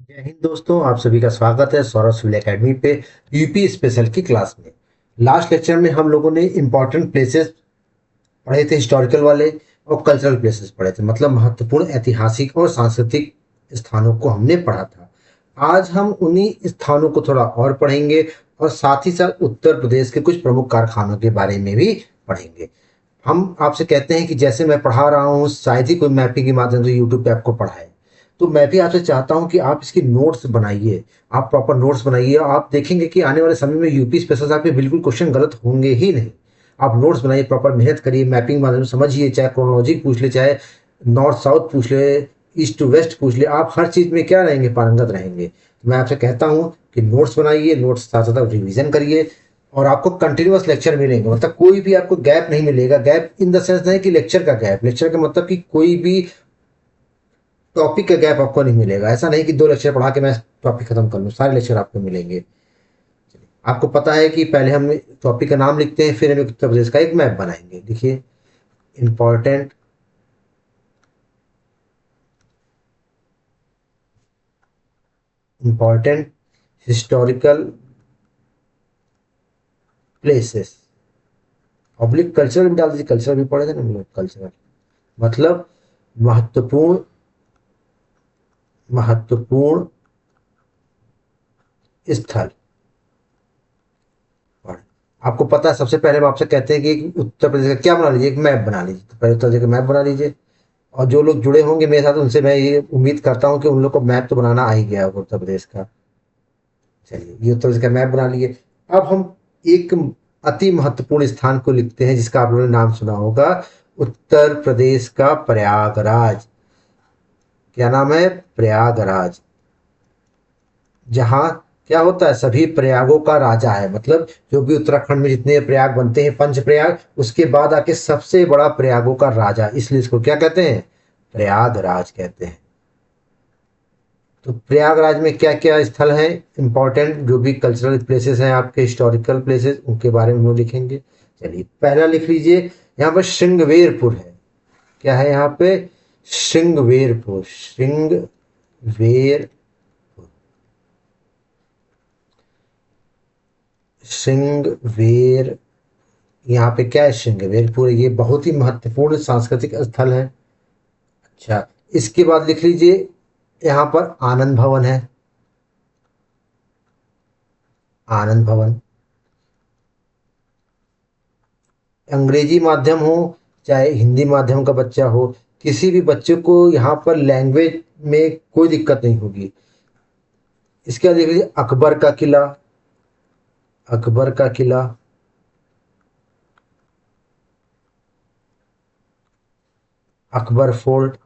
जय हिंद दोस्तों, आप सभी का स्वागत है सौरभ सिविल एकेडमी पे यूपी स्पेशल की क्लास में। लास्ट लेक्चर में हम लोगों ने इम्पोर्टेंट प्लेसेस पढ़े थे, हिस्टोरिकल वाले और कल्चरल प्लेसेस पढ़े थे, मतलब महत्वपूर्ण ऐतिहासिक और सांस्कृतिक स्थानों को हमने पढ़ा था। आज हम उन्हीं स्थानों को थोड़ा और पढ़ेंगे और साथ ही साथ उत्तर प्रदेश के कुछ प्रमुख कारखानों के बारे में भी पढ़ेंगे। हम आपसे कहते हैं कि जैसे मैं पढ़ा रहा हूँ, शायद ही कोई मैपिंग के माध्यम से यूट्यूब पे आपको पढ़ाए, तो मैं भी आपसे चाहता हूँ कि आप इसकी नोट्स बनाइए। आप प्रॉपर नोट्स बनाइए, आप देखेंगे कि आने वाले समय में यूपी स्पेशल आपके बिल्कुल क्वेश्चन गलत होंगे ही नहीं। आप नोट्स बनाइए, प्रॉपर मेहनत करिए, मैपिंग माध्यम से समझिए, चाहे क्रोनोलॉजी पूछ ले, चाहे नॉर्थ साउथ पूछ ले, ईस्ट टू वेस्ट पूछ ले, आप हर चीज़ में क्या रहेंगे, पारंगत रहेंगे। तो मैं आपसे कहता हूँ कि नोट्स बनाइए, नोट्स साथ साथ रिविजन करिए और आपको कंटिन्यूअस लेक्चर मिलेंगे, मतलब कोई भी आपको गैप नहीं मिलेगा। गैप इन द सेंस नहीं कि लेक्चर का गैप, लेक्चर का मतलब कि कोई भी टॉपिक का गैप आपको नहीं मिलेगा। ऐसा नहीं कि दो लेक्चर पढ़ा के मैं टॉपिक खत्म कर लूँ, सारे लेक्चर आपको मिलेंगे। आपको पता है कि पहले हम टॉपिक का नाम लिखते हैं, फिर हम उत्तर प्रदेश का एक मैप बनाएंगे। देखिए, important important historical places, public cultural भी डाल दीजिए, कल्चरल भी पढ़े थे ना हम लोग। कल्चरल मतलब महत्वपूर्ण महत्वपूर्ण स्थल। और आपको पता है, सबसे पहले हम आपसे कहते हैं कि एक उत्तर प्रदेश का क्या बना लीजिए, एक मैप बना लीजिए। तो पहले उत्तर प्रदेश का मैप बना लीजिए। और जो लोग जुड़े होंगे मेरे साथ, उनसे मैं ये उम्मीद करता हूँ कि उन लोग को मैप तो बनाना आ ही गया होगा उत्तर प्रदेश का। चलिए, ये उत्तर प्रदेश का मैप बना लिए। अब हम एक अति महत्वपूर्ण स्थान को लिखते हैं जिसका आप लोगों ने नाम सुना होगा, उत्तर प्रदेश का प्रयागराज। क्या नाम है? प्रयागराज। जहाँ क्या होता है, सभी प्रयागों का राजा है। मतलब जो भी उत्तराखंड में जितने प्रयाग बनते हैं, पंच प्रयाग, उसके बाद आके सबसे बड़ा प्रयागों का राजा, इसलिए इसको क्या कहते हैं? प्रयागराज कहते हैं। तो प्रयागराज में क्या क्या स्थल हैं इंपॉर्टेंट, जो भी कल्चरल प्लेसेस हैं आपके, हिस्टोरिकल प्लेसेस, उनके बारे में हम लोग लिखेंगे। चलिए, पहला लिख लीजिए, यहाँ पर श्रृंगवेरपुर है। क्या है यहाँ पे? श्रृंगवेरपुर। श्रृंगवेर श्रृंगवेर यहाँ पे क्या है? श्रृंगवेरपुर। ये बहुत ही महत्वपूर्ण सांस्कृतिक स्थल है। अच्छा, इसके बाद लिख लीजिए, यहाँ पर आनंद भवन है। आनंद भवन। अंग्रेजी माध्यम हो चाहे हिंदी माध्यम का बच्चा हो, किसी भी बच्चे को यहाँ पर लैंग्वेज में कोई दिक्कत नहीं होगी। इसके बाद देख लीजिए, अकबर का किला। अकबर का किला। अकबर फोर्ट।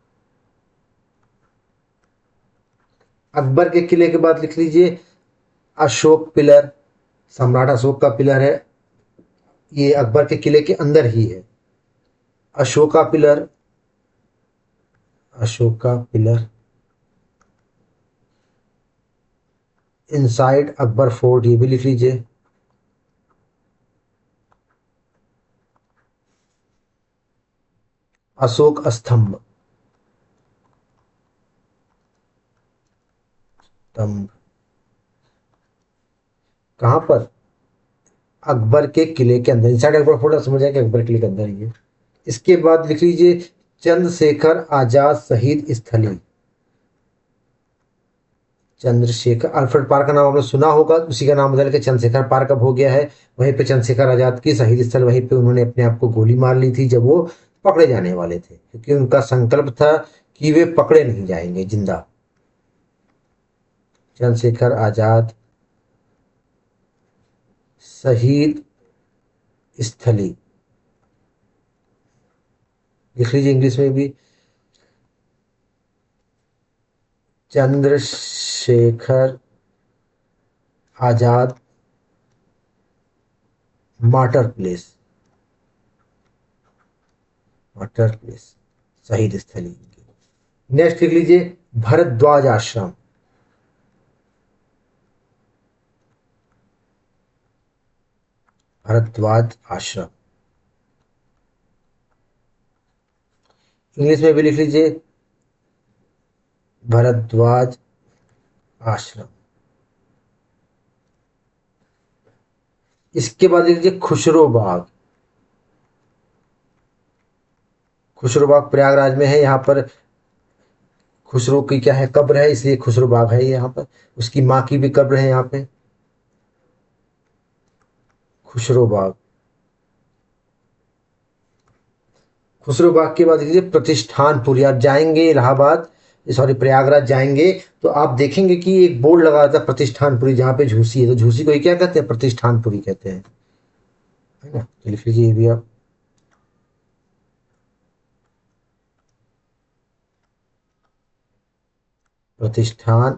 अकबर के किले के बाद लिख लीजिए, अशोक पिलर। सम्राट अशोक का पिलर है, ये अकबर के किले के अंदर ही है। Ashoka pillar. Ashoka pillar inside Akbar fort, ये भी लिख लीजिए। अशोक स्तंभ। स्तंभ कहाँ पर? अकबर के किले के अंदर, इनसाइड अकबर फोर्ट, समझ आए कि अकबर किले के अंदर ही है। इसके बाद लिख लीजिए, चंद्रशेखर आजाद शहीद स्थली। चंद्रशेखर, अल्फ्रेड पार्क का नाम आपने सुना होगा, उसी का नाम बदल के चंद्रशेखर पार्क अब हो गया है। वहीं पे चंद्रशेखर आजाद की शहीद स्थल, वहीं पे उन्होंने अपने आप को गोली मार ली थी जब वो पकड़े जाने वाले थे, क्योंकि उनका संकल्प था कि वे पकड़े नहीं जाएंगे जिंदा। चंद्रशेखर आजाद शहीद स्थली लिख लीजिए इंग्लिश में भी, Chandrashekhar Azad martyr place. Martyr place शहीद स्थली। नेक्स्ट लिख लीजिए, भरद्वाज आश्रम। भरद्वाज आश्रम इंग्लिश में भी लिख लीजिए, भरद्वाज आश्रम। इसके बाद लिख लीजिए खुसरो बाग। खुसरो बाग प्रयागराज में है। यहाँ पर खुसरो की क्या है, कब्र है, इसलिए खुसरो बाग है यहाँ पर। उसकी माँ की भी कब्र है यहाँ पे, खुसरो बाग। खुसरो बाग के बाद देखिए प्रतिष्ठानपुरी। आप जाएंगे इलाहाबाद, सॉरी प्रयागराज जाएंगे, तो आप देखेंगे कि एक बोर्ड लगा था प्रतिष्ठानपुरी, जहाँ पे झूसी है, तो झूसी को ही क्या कहते हैं, प्रतिष्ठानपुरी कहते हैं, है ना। तो लिख लीजिए ये भी आप। प्रतिष्ठान,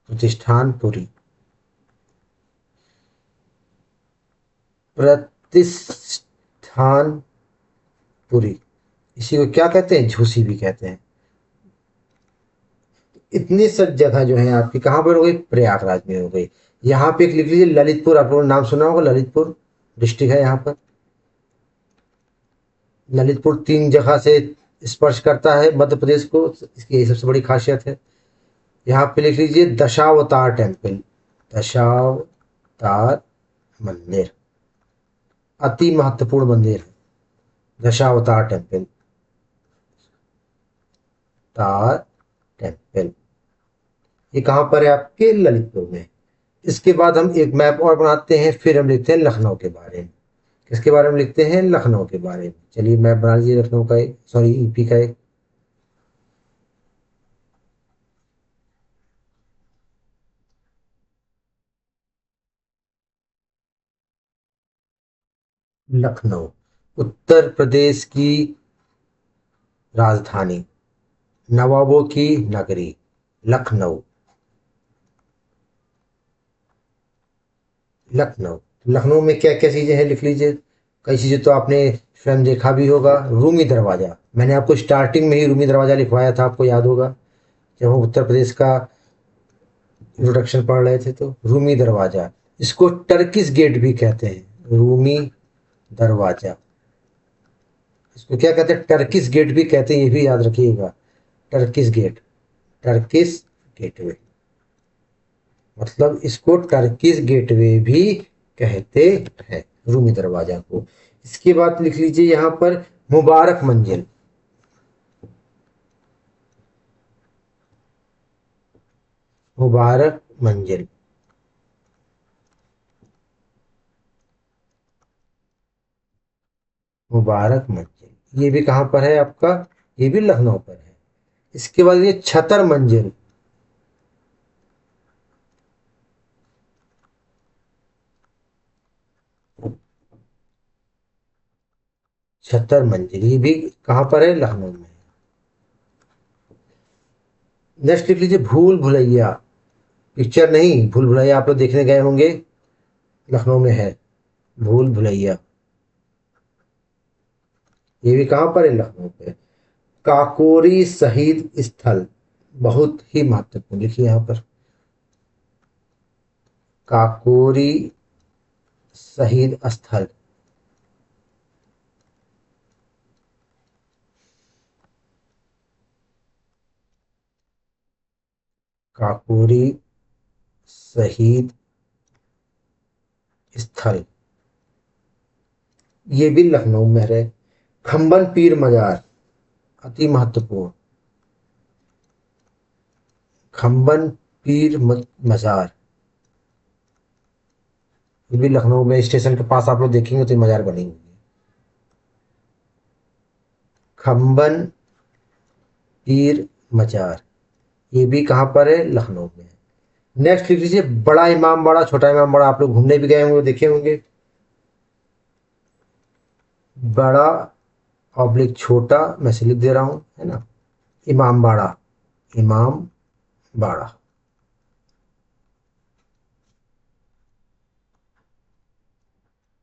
प्रतिष्ठानपुरी, प्रतिष्ठानपुरी। इसी को क्या कहते हैं, झूसी भी कहते हैं। इतनी सब जगह जो है आपकी कहाँ पर हो गई, प्रयागराज में हो गई। यहाँ पे एक लिख लीजिए ललितपुर, आप लोगों ने नाम सुना होगा, ललितपुर डिस्ट्रिक्ट है यहाँ पर। ललितपुर 3 जगह से स्पर्श करता है मध्य प्रदेश को, इसकी यही सबसे बड़ी खासियत है। यहाँ पे लिख लीजिए दशावतार टेम्पल, दशावतार मंदिर, अति महत्वपूर्ण मंदिर है दशावतार टेम्पल, तार टेम्पल। ये कहाँ पर है, आपके ललितपुर में। इसके बाद हम एक मैप और बनाते हैं, फिर हम लिखते हैं लखनऊ के बारे में। किसके बारे में लिखते हैं, लखनऊ के बारे में। चलिए मैप बना लीजिए लखनऊ का एक, सॉरी यूपी का एक। लखनऊ उत्तर प्रदेश की राजधानी, नवाबों की नगरी, लखनऊ। लखनऊ, लखनऊ में क्या क्या चीजें हैं लिख लीजिए। कई चीजें तो आपने स्वयं देखा भी होगा। रूमी दरवाजा, मैंने आपको स्टार्टिंग में ही रूमी दरवाजा लिखवाया था, आपको याद होगा जब हम उत्तर प्रदेश का इंट्रोडक्शन पढ़ रहे थे। तो रूमी दरवाजा, इसको टर्किश गेट भी कहते हैं, रूमी दरवाजा। इसको क्या कहते हैं, टर्किश गेट भी कहते हैं, ये भी याद रखिएगा। टर्किश गेट, टर्किश गेटवे, मतलब इसको टर्किश गेटवे भी कहते हैं, रूमी दरवाजा को। इसके बाद लिख लीजिए यहाँ पर मुबारक मंजिल। मुबारक मंजिल, मुबारक मंजिल, ये भी कहाँ पर है आपका, ये भी लखनऊ पर है। इसके बाद ये छतर मंजिल, छतर मंजिल, ये भी कहाँ पर है, लखनऊ में। नेक्स्ट लिख लीजिए भूल भुलैया। पिक्चर नहीं, भूल भुलैया आप लोग देखने गए होंगे, लखनऊ में है भूल भुलैया। ये भी कहाँ पर है, लखनऊ पे। काकोरी शहीद स्थल, बहुत ही महत्वपूर्ण, लिखिए यहाँ पर काकोरी शहीद स्थल। काकोरी शहीद स्थल, ये भी लखनऊ में है। खम्बन पीर मजार, अति महत्वपूर्ण, खम्बन पीर मजार, ये भी लखनऊ में स्टेशन के पास आप लोग देखेंगे तो ये मजार बनी हुई है। खम्बन पीर मजार, ये भी कहाँ पर है, लखनऊ में है। नेक्स्ट लिख लीजिए बड़ा इमाम बाड़ा, छोटा इमाम बाड़ा, आप लोग घूमने भी गए होंगे, देखे होंगे। बड़ा ऑब्लिक छोटा, मैं से लिख दे रहा हूँ, है ना। इमाम बाड़ा, इमाम बाड़ा,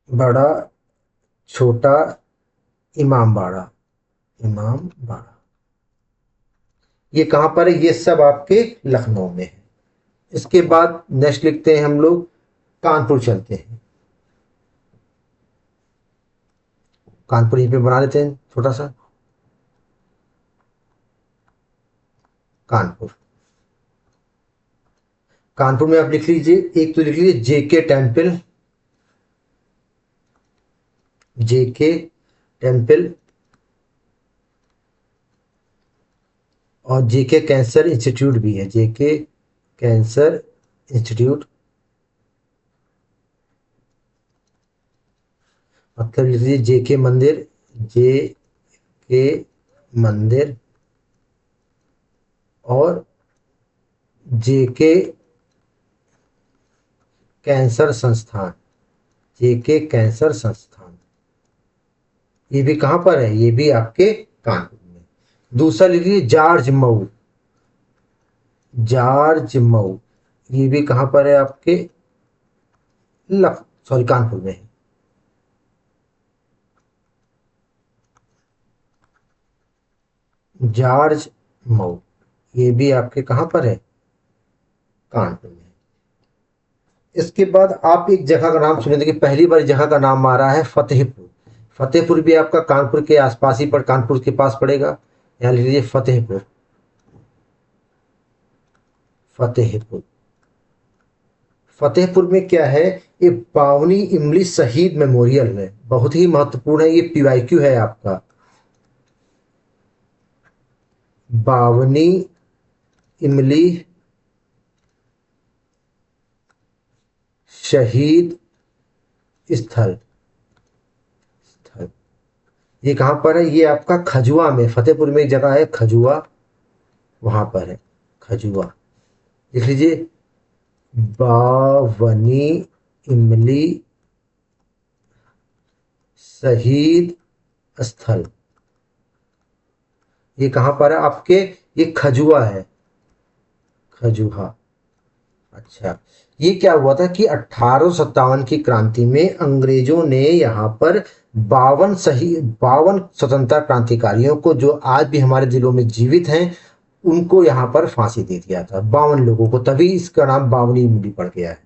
बड़ा छोटा इमाम बाड़ा, इमाम बाड़ा, ये कहाँ पर है, ये सब आपके लखनऊ में है। इसके बाद नेक्स्ट लिखते हैं हम लोग, कानपुर चलते हैं। कानपुर यहीं पे बना लेते हैं छोटा सा। कानपुर। कानपुर में आप लिख लीजिए, एक तो लिख लीजिए जेके टेम्पल, जेके टेम्पल, और जेके कैंसर इंस्टीट्यूट भी है, जेके कैंसर इंस्टीट्यूट। मतलब लिख लीजिए जेके मंदिर, जेके मंदिर, और जेके कैंसर संस्थान, जेके कैंसर संस्थान। ये भी कहाँ पर है? ये भी आपके कानपुर में। दूसरा लिख लीजिए जॉर्ज मऊ, जॉर्ज मऊ, ये भी कहाँ पर है? आपके कानपुर में है। जॉर्ज मऊ, ये भी आपके कहाँ पर है? कानपुर में। इसके बाद आप एक जगह का नाम सुने, देखिए पहली बार जगह का नाम आ रहा है फतेहपुर। फतेहपुर भी आपका कानपुर के आसपास ही पर, कानपुर के पास पड़ेगा। यहाँ लिख लीजिए फतेहपुर, फतेहपुर। फतेहपुर में क्या है? ये बावनी इमली शहीद मेमोरियल है, बहुत ही महत्वपूर्ण है। ये पीवाईक्यू है आपका, बावनी इमली शहीद स्थल, स्थल। ये कहाँ पर है? ये आपका खजुआ में, फतेहपुर में एक जगह है खजुआ, वहां पर है खजुआ। लिख लीजिए बावनी इमली शहीद स्थल, ये कहाँ पर है आपके? ये खजुआ है, खजुहा। अच्छा, ये क्या हुआ था कि 1857 की क्रांति में अंग्रेजों ने यहाँ पर 52 स्वतंत्रता क्रांतिकारियों को, जो आज भी हमारे दिलों में जीवित हैं, उनको यहाँ पर फांसी दे दिया था, 52 लोगों को। तभी इसका नाम बावनी इमली पड़ गया है।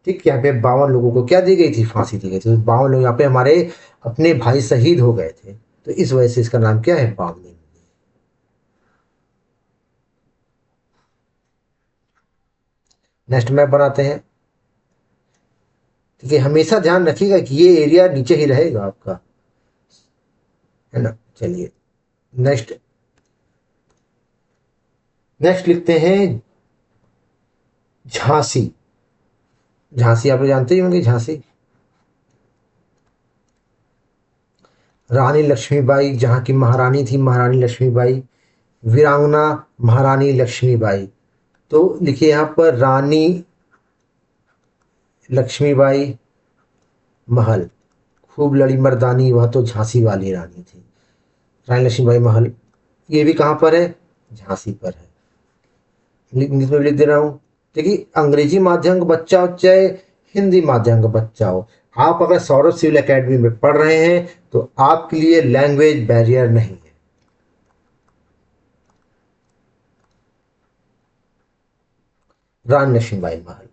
ठीक, यहाँ पे 52 लोगों को क्या दी गई थी? फांसी दी गई थी। 52 लोग यहाँ पे हमारे अपने भाई शहीद हो गए थे, तो इस वजह से इसका नाम क्या है? बावनी इमली। नेक्स्ट मैप बनाते हैं। ठीक है, हमेशा ध्यान रखिएगा कि ये एरिया नीचे ही रहेगा आपका, है ना। चलिए नेक्स्ट, नेक्स्ट लिखते हैं झांसी। झांसी आप लोग जानते ही होंगे, झांसी रानी लक्ष्मीबाई जहाँ की महारानी थी, महारानी लक्ष्मीबाई, वीरांगना महारानी लक्ष्मीबाई। तो लिखिए यहाँ पर रानी लक्ष्मीबाई महल, खूब लड़ी मर्दानी, वह तो झांसी वाली रानी थी। रानी लक्ष्मीबाई महल, ये भी कहाँ पर है? झांसी पर है। में लिख दे रहा हूँ। देखिए अंग्रेजी माध्यम का बच्चा हो चाहे हिंदी माध्यम का बच्चा हो, आप अगर सौरभ सिविल एकेडमी में पढ़ रहे हैं तो आपके लिए लैंग्वेज बैरियर नहीं है। रानी लक्ष्मीबाई महल।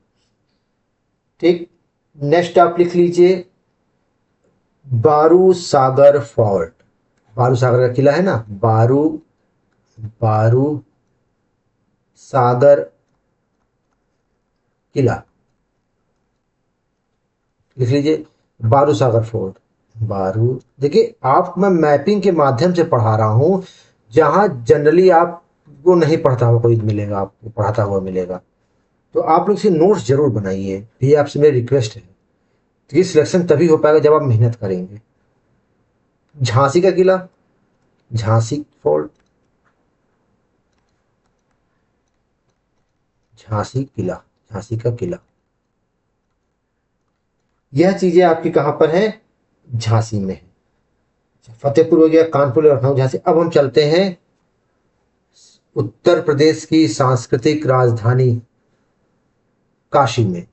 ठीक, नेक्स्ट आप लिख लीजिए बारू सागर फोर्ट। बारू सागर का किला है ना, बारू, बारू सागर किला, लिख लीजिए बारू सागर फोर्ट। बारू, देखिए आप, मैं मैपिंग के माध्यम से पढ़ा रहा हूं, जहां जनरली आपको नहीं पढ़ता हुआ कोई मिलेगा, आपको पढ़ाता हुआ मिलेगा। तो आप लोग से नोट्स जरूर बनाइए, ये आपसे मेरी रिक्वेस्ट है। तो ये सिलेक्शन तभी हो पाएगा जब आप मेहनत करेंगे। झांसी का किला, झांसी फोर्ट, झांसी किला, झांसी का किला। यह चीजें आपकी कहां पर है? झांसी में है। फतेहपुर हो गया, कानपुर, लखनऊ, झांसी। अब हम चलते हैं उत्तर प्रदेश की सांस्कृतिक राजधानी काशी में,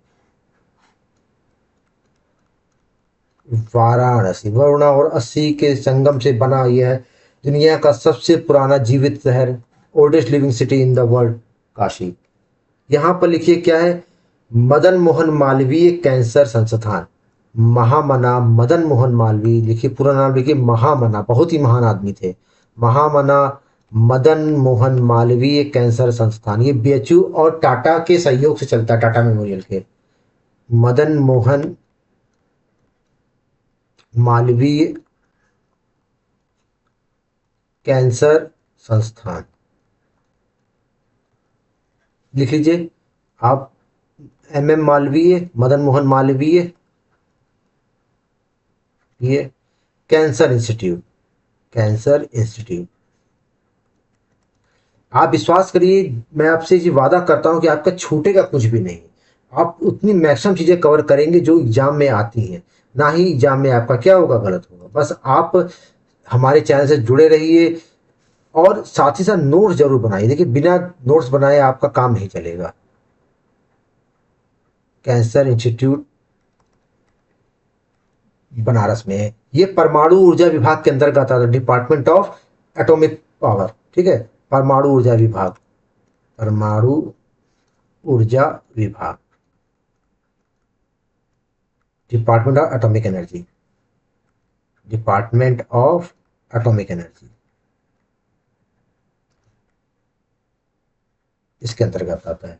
वाराणसी। वरुणा और अस्सी के संगम से बना यह दुनिया का सबसे पुराना जीवित शहर, oldest living city in the world, Kashi. यहां पर लिखिए क्या है? मदन मोहन मालवीय कैंसर संस्थान, महामना मदन मोहन मालवीय। लिखिए पूरा नाम लिखिए, महामना, बहुत ही महान आदमी थे, महामना मदन मोहन मालवीय कैंसर संस्थान, ये बीएचयू और टाटा के सहयोग से चलता है, टाटा मेमोरियल के। मदन मोहन मालवीय कैंसर संस्थान, लिख लीजिए आप। एम मालवीय, मदन मोहन मालवीय, ये कैंसर इंस्टीट्यूट, कैंसर इंस्टीट्यूट। आप विश्वास करिए, मैं आपसे ये वादा करता हूं कि आपका छूटेगा कुछ भी नहीं। आप उतनी मैक्सिमम चीजें कवर करेंगे जो एग्जाम में आती हैं। ना ही एग्जाम में आपका क्या होगा, गलत होगा। बस आप हमारे चैनल से जुड़े रहिए और साथ ही साथ नोट्स जरूर बनाइए। देखिए, बिना नोट्स बनाए आपका काम नहीं चलेगा। कैंसर इंस्टीट्यूट बनारस में है, ये परमाणु ऊर्जा विभाग के अंतर्गत आता है, डिपार्टमेंट ऑफ एटॉमिक पावर। ठीक है, परमाणु ऊर्जा विभाग, परमाणु ऊर्जा विभाग, department of atomic energy, department of atomic energy, इसके अंतर्गत आता है।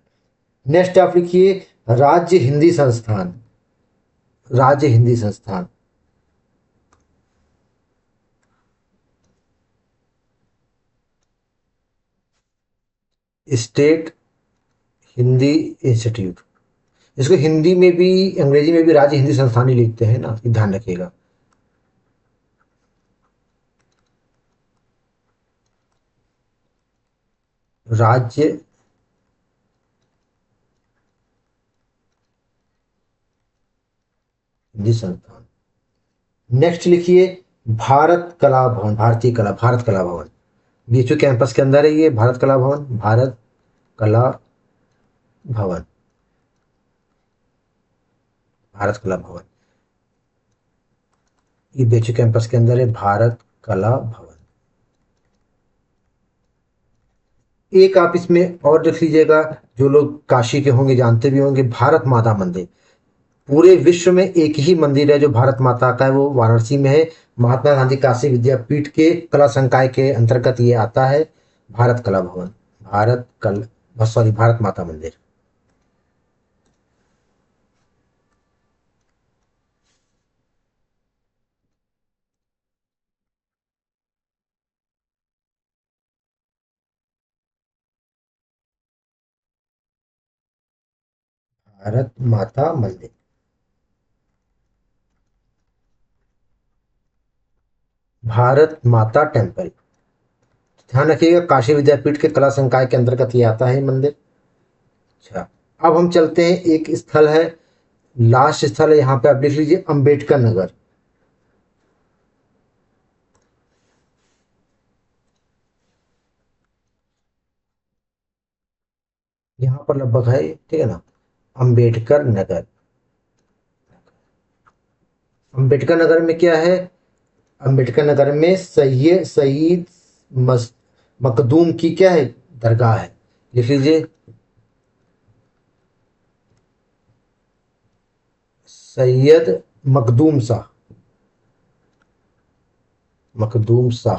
नेक्स्ट आप लिखिए राज्य हिंदी संस्थान, राज्य हिंदी संस्थान, स्टेट हिंदी इंस्टीट्यूट। इसको हिंदी में भी अंग्रेजी में भी राज्य हिंदी संस्थान ही लिखते हैं ना, ये ध्यान रखिएगा। राज्य हिंदी संस्थान। नेक्स्ट लिखिए भारत कला भवन, भारतीय कला, भारत कला भवन, बीएचयू कैंपस के अंदर है ये, भारत कला भवन, भारत कला भवन, भारत कला भवन, ये बीएचयू कैंपस के अंदर है, भारत कला भवन। एक आप इसमें और लिख लीजिएगा, जो लोग काशी के होंगे जानते भी होंगे, भारत माता मंदिर। पूरे विश्व में एक ही मंदिर है जो भारत माता का है, वो वाराणसी में है। महात्मा गांधी काशी विद्यापीठ के कला संकाय के अंतर्गत ये आता है, भारत कला भवन, भारत कल सॉरी भारत माता मंदिर। भारत माता मंदिर, भारत माता टेम्पल। ध्यान रखिएगा, काशी विद्यापीठ के कला संकाय के अंतर्गत ये आता है मंदिर। अच्छा, अब हम चलते हैं, एक स्थल है, लास्ट स्थल है यहाँ पे, आप लिख लीजिए अंबेडकर नगर। यहाँ पर लगभग है, ठीक है ना, अंबेडकर नगर। अंबेडकर नगर में क्या है, अंबेडकर नगर में सैयद शहीद मस- मखदूम की क्या है, दरगाह है। लिख लीजिए सैयद मखदूम शाह, मखदूम शाह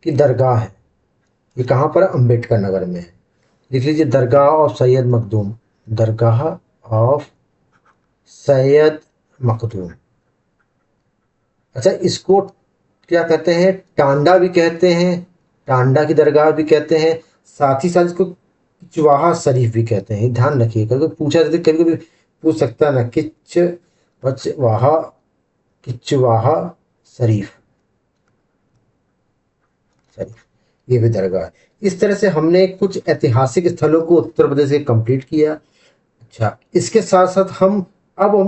की दरगाह है। ये कहाँ पर है? अंबेडकर नगर में है। लिख लीजिए दरगाह ऑफ सैयद मखदूम, दरगाह ऑफ सैयद मखदूम। अच्छा, इसको क्या कहते हैं, टांडा भी कहते हैं, टांडा की दरगाह भी कहते हैं। साथ ही साथ इसको किचवाहा शरीफ भी कहते हैं, ध्यान रखिए, कभी पूछा जाता है, कभी कभी पूछ सकता है ना, किचवाहा, किचवाहा शरीफ, शरीफ, ये भी दरगाह है। इस तरह से हमने कुछ ऐतिहासिक स्थलों को उत्तर प्रदेश के कंप्लीट किया। अच्छा, इसके साथ साथ हम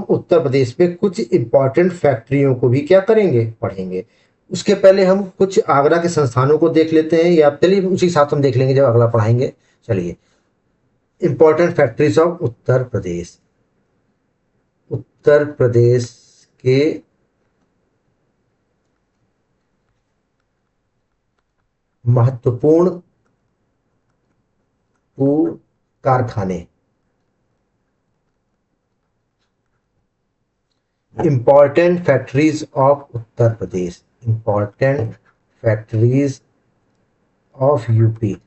उत्तर प्रदेश में कुछ इंपॉर्टेंट फैक्ट्रियों को भी क्या करेंगे, पढ़ेंगे। उसके पहले हम कुछ आगरा के संस्थानों को देख लेते हैं, या चलिए उसी के साथ हम देख लेंगे जब अगला पढ़ाएंगे। चलिए, इंपॉर्टेंट फैक्ट्रीज ऑफ उत्तर प्रदेश, उत्तर प्रदेश के महत्वपूर्ण कारखाने, important factories of Uttar Pradesh, important factories of UP.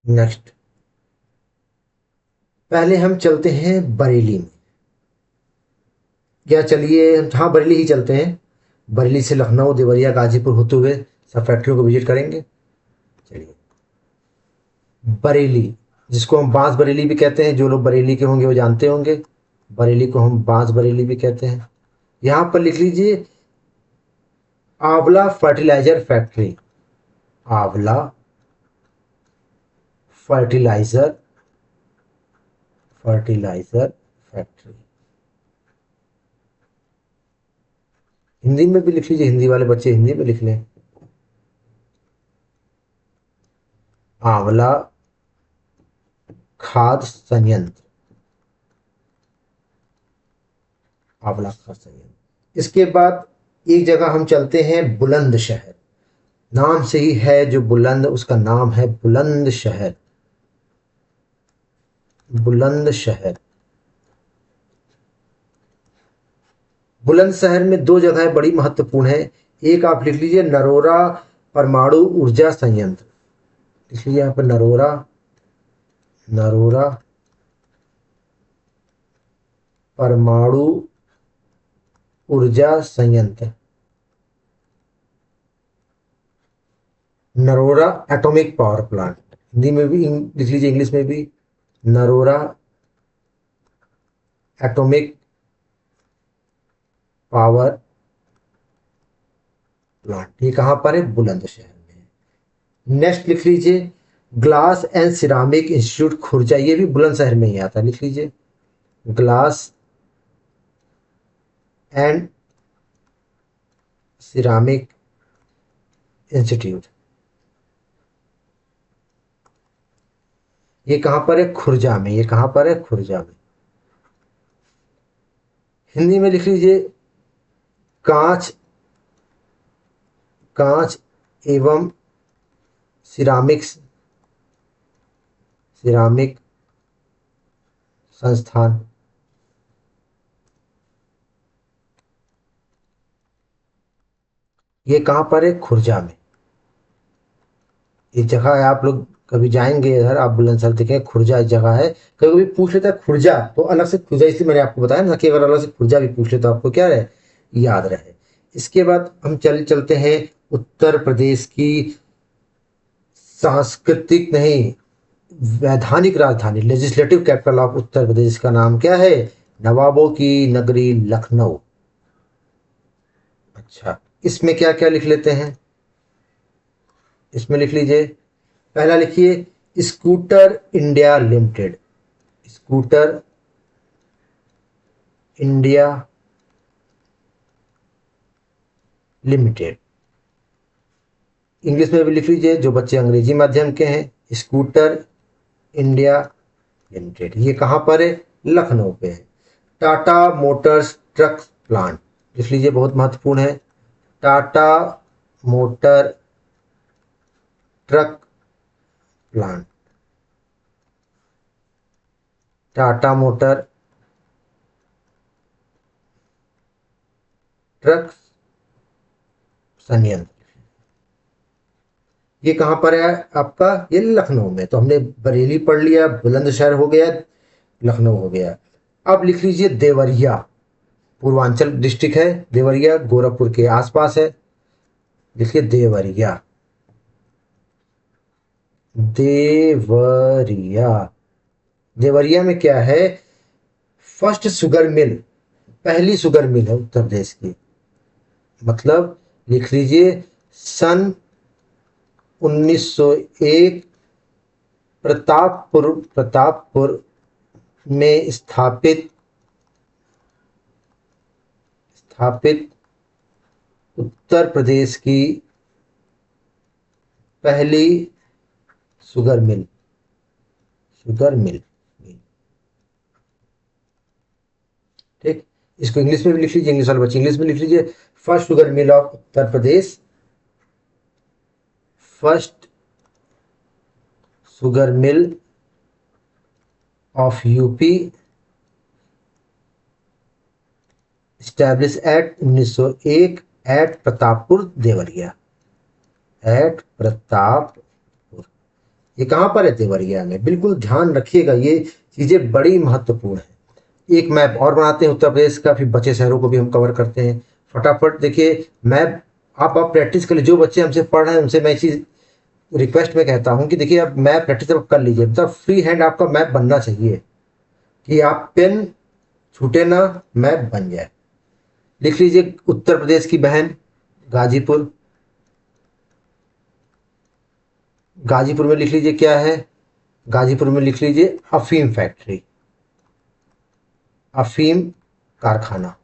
Next, पहले हम चलते हैं बरेली में, या चलिए हाँ बरेली ही चलते हैं। बरेली से लखनऊ, देवरिया, गाजीपुर होते हुए सब फैक्ट्रियों को विजिट करेंगे। चलिए, बरेली, जिसको हम बांस बरेली भी कहते हैं, जो लोग बरेली के होंगे वो जानते होंगे, बरेली को हम बांस बरेली भी कहते हैं। यहाँ पर लिख लीजिए आंवला फर्टिलाइजर फैक्ट्री, आंवला फर्टिलाइजर फर्टिलाइजर फैक्ट्री। हिंदी में भी लिख लीजिए, हिंदी वाले बच्चे हिंदी में लिख लें, आंवला खाद संयंत्र, आंवला खाद संयंत्र। इसके बाद एक जगह हम चलते हैं बुलंदशहर, नाम से ही है जो बुलंद, उसका नाम है बुलंदशहर, बुलंदशहर। बुलंदशहर में दो जगह बड़ी महत्वपूर्ण है, एक आप लिख लीजिए नरोरा परमाणु ऊर्जा संयंत्र, लिख लीजिए यहाँ पर नरोरा, नरोरा परमाणु ऊर्जा संयंत्र, Narora atomic power plant, Hindi में भी लिख लीजिए, इंग्लिश में भी नरोरा एटॉमिक पावर प्लांट। ये कहाँ पर है? बुलंदशहर में। नेक्स्ट लिख लीजिए glass and ceramic institute Khurja, ये भी बुलंदशहर में ही आता है, लिख लीजिए ग्लास एंड सिरामिक इंस्टीट्यूट। ये कहाँ पर है? खुर्जा में। ये कहाँ पर है? खुर्जा में। हिंदी में लिख लीजिए कांच, कांच एवं सिरामिक्स, सिरामिक संस्थान। ये कहाँ पर है? खुर्जा में। एक जगह है, आप लोग कभी जाएंगे इधर, आप बुलंदशहर देखेंगे खुर्जा एक जगह है, कभी कभी पूछ लेता है खुर्जा तो अलग से खुर्जा, इसलिए मैंने आपको बताया ना कि अगर अलग से खुर्जा भी पूछ ले तो आपको क्या रहे, याद रहे। इसके बाद हम चलते हैं उत्तर प्रदेश की सांस्कृतिक नहीं, वैधानिक राजधानी, लेजिस्लेटिव कैपिटल ऑफ उत्तर प्रदेश का नाम क्या है? नवाबों की नगरी लखनऊ। अच्छा, इसमें क्या क्या लिख लेते हैं? इसमें लिख लीजिए, पहला लिखिए scooter India limited, scooter India limited. English में भी लिख लीजिए, जो बच्चे अंग्रेजी माध्यम के हैं, स्कूटर इंडिया लिमिटेड। ये कहाँ पर है? लखनऊ पे है। टाटा मोटर्स ट्रक प्लांट, लिख लीजिए, बहुत महत्वपूर्ण है, Tata motor truck plant, Tata motor truck संयंत्र। ये कहाँ पर है आपका? ये लखनऊ में। तो हमने बरेली पढ़ लिया, बुलंदशहर हो गया, लखनऊ हो गया। अब लिख लीजिए देवरिया, पूर्वांचल डिस्ट्रिक्ट है देवरिया, गोरखपुर के आसपास है, लिखिए देवरिया, देवरिया। देवरिया में क्या है? फर्स्ट शुगर मिल, पहली शुगर मिल है उत्तर प्रदेश की, मतलब लिख लीजिए सन 1901 प्रतापपुर में स्थापित उत्तर प्रदेश की पहली शुगर मिल, शुगर मिल। ठीक, इसको इंग्लिश में भी लिख लीजिए, इंग्लिश वाले बच्चे इंग्लिश में लिख लीजिए, first sugar mill of Uttar Pradesh, first sugar mill of UP, establish at 1901 at Pratappur Deoria, at Pratappur. ये कहाँ पर है? देवरिया में। बिल्कुल ध्यान रखिएगा, ये चीजें बड़ी महत्वपूर्ण है। एक मैप और बनाते हैं उत्तर प्रदेश का, फिर बचे शहरों को भी हम कवर करते हैं। फटाफट देखिए मैप, आप प्रैक्टिस कर लीजिए। जो बच्चे हमसे पढ़ रहे हैं उनसे मैं चीज रिक्वेस्ट में कहता हूँ कि देखिए आप मैप प्रैक्टिस अब कर लीजिए, मतलब फ्री हैंड आपका मैप बनना चाहिए कि आप पेन छूटे ना, मैप बन जाए। लिख लीजिए उत्तर प्रदेश की बहन गाजीपुर, गाजीपुर में लिख लीजिए क्या है? गाजीपुर में लिख लीजिए अफीम फैक्ट्री, अफीम कारखाना।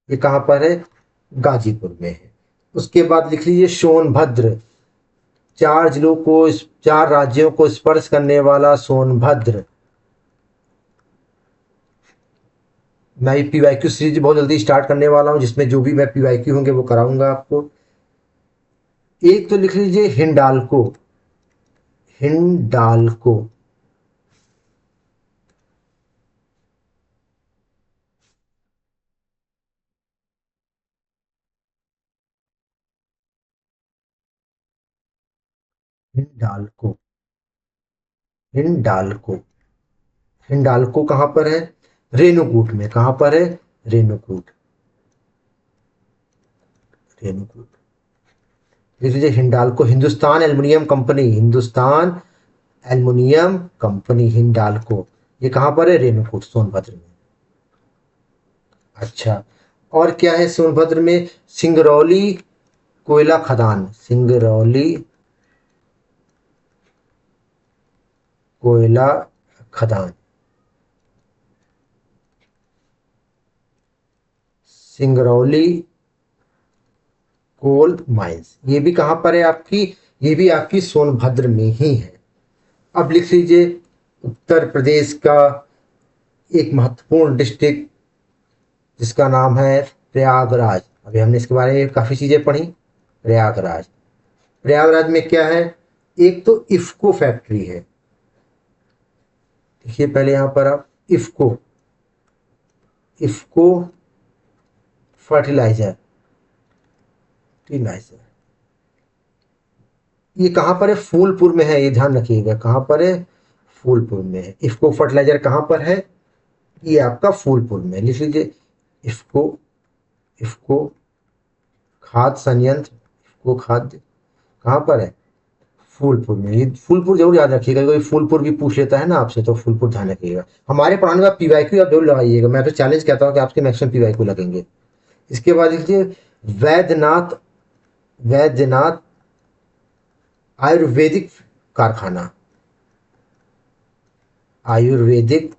ये कहाँ पर है? गाजीपुर में है। उसके बाद लिख लीजिए सोनभद्र, चार जिलों को, चार राज्यों को स्पर्श करने वाला सोनभद्र। मैं पीवाईक्यू सीरीज बहुत जल्दी स्टार्ट करने वाला हूँ, जिसमें जो भी मैं पीवाईक्यू होंगे वो कराऊंगा आपको। एक तो लिख लीजिए हिंडाल्को, हिंडाल्को, हिंडाल्को, हिंडाल्को। हिंडाल्को कहाँ पर है? रेणुकूट में। कहाँ पर है? रेणुकूट, रेणुकूट। लिख लीजिए Hindalco, Hindustan aluminium company, Hindustan aluminium company Hindalco. ये कहाँ पर है? रेणुकूट, सोनभद्र में। अच्छा, और क्या है सोनभद्र में? सिंगरौली कोयला खदान, सिंगरौली कोयला खदान, सिंगरौली कोल माइंस। ये भी कहाँ पर है आपकी? ये भी आपकी सोनभद्र में ही है। अब लिख लीजिए उत्तर प्रदेश का एक महत्वपूर्ण डिस्ट्रिक्ट जिसका नाम है प्रयागराज। अभी हमने इसके बारे में काफ़ी चीज़ें पढ़ी। प्रयागराज, प्रयागराज में क्या है? एक तो इफ्को फैक्ट्री है। देखिए पहले यहाँ पर आप इफ्को, इफ्को फर्टिलाइजर, फर्टिलाइजर। ये कहाँ पर है? फूलपुर में है, ये ध्यान रखिएगा। कहाँ पर है? फूलपुर में है। इफ्को फर्टिलाइजर कहाँ पर है? ये आपका फूलपुर में। लिख लीजिए इफ्को, इफ्को खाद्य संयंत्र, इफ्को खाद्य कहाँ पर है? फूलपुर में। ये फूलपुर जरूर याद रखिएगा, कोई फूलपुर भी पूछ लेता है ना आपसे, तो फूलपुर ध्यान रखिएगा। हमारे पढ़ाने का पीवाईक्यू आप जरूर लगाइएगा, मैं तो चैलेंज कहता हूँ कि आपके मैक्सिमम पीवाईक्यू लगेंगे। इसके बाद लिखिए वैद्यनाथ, वैद्यनाथ आयुर्वेदिक कारखाना, आयुर्वेदिक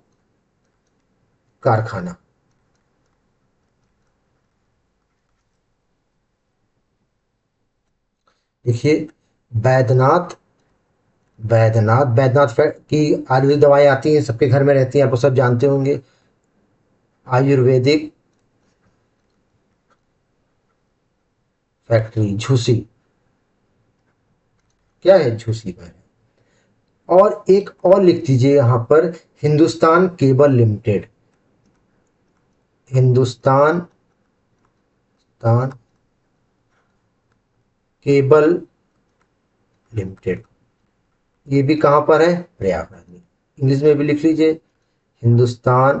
कारखाना। देखिए बैद्यनाथ, बैद्यनाथ, की आयुर्वेदिक दवाएं आती हैं, सबके घर में रहती हैं, आप वो सब जानते होंगे। आयुर्वेदिक फैक्ट्री झूसी, क्या है? झूसी पर है। और एक और लिख दीजिए यहाँ पर हिंदुस्तान केबल लिमिटेड, हिंदुस्तान तान केबल लिमिटेड। ये भी कहाँ पर है? प्रयागराज में। इंग्लिश में भी लिख लीजिए हिंदुस्तान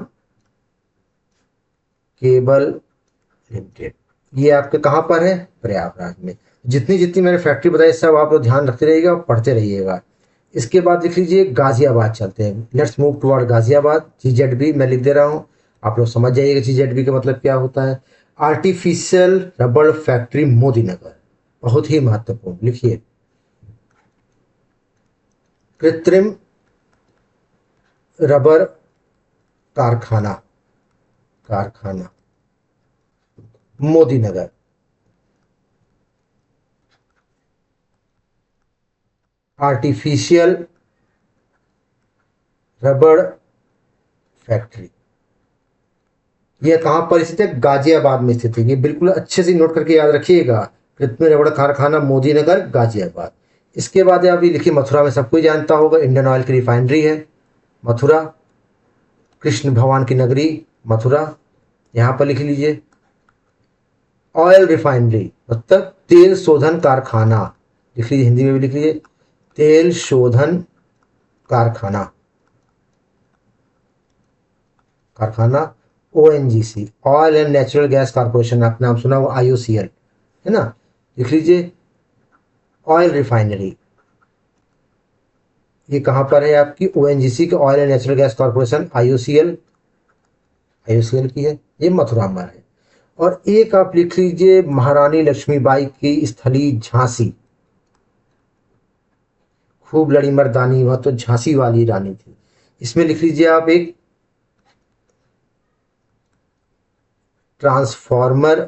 केबल लिमिटेड। ये आपके कहाँ पर है? प्रयागराज में। जितनी जितनी मैंने फैक्ट्री बताई सब आप लोग ध्यान रखते रहिएगा और पढ़ते रहिएगा। इसके बाद लिख लीजिए गाजियाबाद चलते हैं। Let's move toward Ghaziabad. GZB मैं लिख दे रहा हूँ, आप लोग समझ जाइएगा GZB का मतलब क्या होता है। आर्टिफिशियल रबड़ फैक्ट्री मोदीनगर, बहुत ही महत्वपूर्ण। लिखिए कृत्रिम रबर कारखाना, कारखाना मोदीनगर। आर्टिफिशियल रबड़ फैक्ट्री, यह कहाँ पर स्थित है? गाजियाबाद में स्थित है। ये बिल्कुल अच्छे से नोट करके याद रखिएगा, पृथ्वी रबड़ कारखाना मोदी नगर गाजियाबाद। इसके बाद है अभी लिखिए मथुरा में सब कोई जानता होगा, इंडियन ऑयल की रिफाइनरी है मथुरा, कृष्ण भगवान की नगरी मथुरा, यहाँ पर लिख लीजिए। ऑयल रिफाइनरी मतलब तेल शोधन कारखाना, लिख लीजिए, हिंदी में भी लिख लीजिए, तेल शोधन कारखाना, कारखाना ONGC, oil and natural gas corporation, आपने नाम सुना वो आईओसीएल है ना, लिख लीजिए। ऑयल रिफाइनरी ये कहाँ पर है? आपकी ओएनजीसी के oil and natural gas corporation IOCL, IOCL की है, ये मथुरा में है। और एक आप लिख लीजिए महारानी लक्ष्मीबाई की स्थली झांसी, खूब लड़ी मर्दानी, वह तो झांसी वाली रानी थी। इसमें लिख लीजिए आप एक ट्रांसफॉर्मर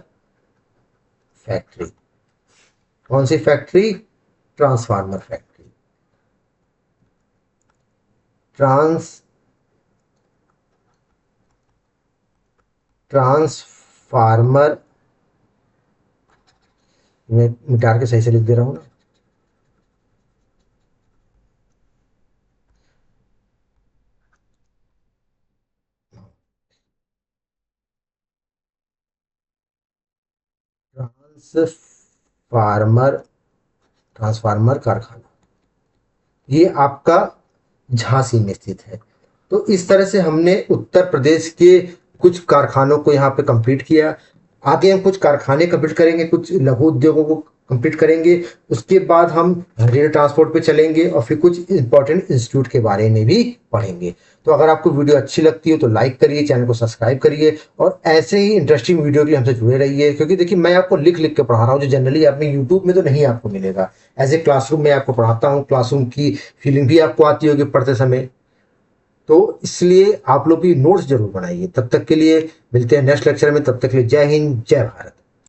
फैक्ट्री। कौन सी फैक्ट्री? ट्रांसफार्मर फैक्ट्री, ट्रांसफार्मर, मैं मिटार के सही से लिख दे रहा हूं ना, ट्रांसफार्मर, ट्रांसफार्मर कारखाना, ये आपका झांसी में स्थित है। तो इस तरह से हमने उत्तर प्रदेश के कुछ कारखानों को यहाँ पे कंप्लीट किया। आगे हम कुछ कारखाने कंप्लीट करेंगे, कुछ लघु उद्योगों को कंप्लीट करेंगे। उसके बाद हम रेल ट्रांसपोर्ट पे चलेंगे और फिर कुछ इंपॉर्टेंट इंस्टीट्यूट के बारे में भी पढ़ेंगे। तो अगर आपको वीडियो अच्छी लगती है तो लाइक करिए, चैनल को सब्सक्राइब करिए और ऐसे ही इंटरेस्टिंग वीडियो के लिए हमसे जुड़े रहिए, क्योंकि देखिए मैं आपको लिख लिख के पढ़ा रहा हूँ जो जनरली आपने यूट्यूब में तो नहीं आपको मिलेगा। एज ए क्लासरूम में आपको पढ़ाता हूँ, क्लासरूम की फीलिंग भी आपको आती होगी पढ़ते समय। तो इसलिए आप लोग भी नोट्स जरूर बनाइए। तब तक के लिए मिलते हैं नेक्स्ट लेक्चर में, तब तक के लिए जय हिंद जय भारत।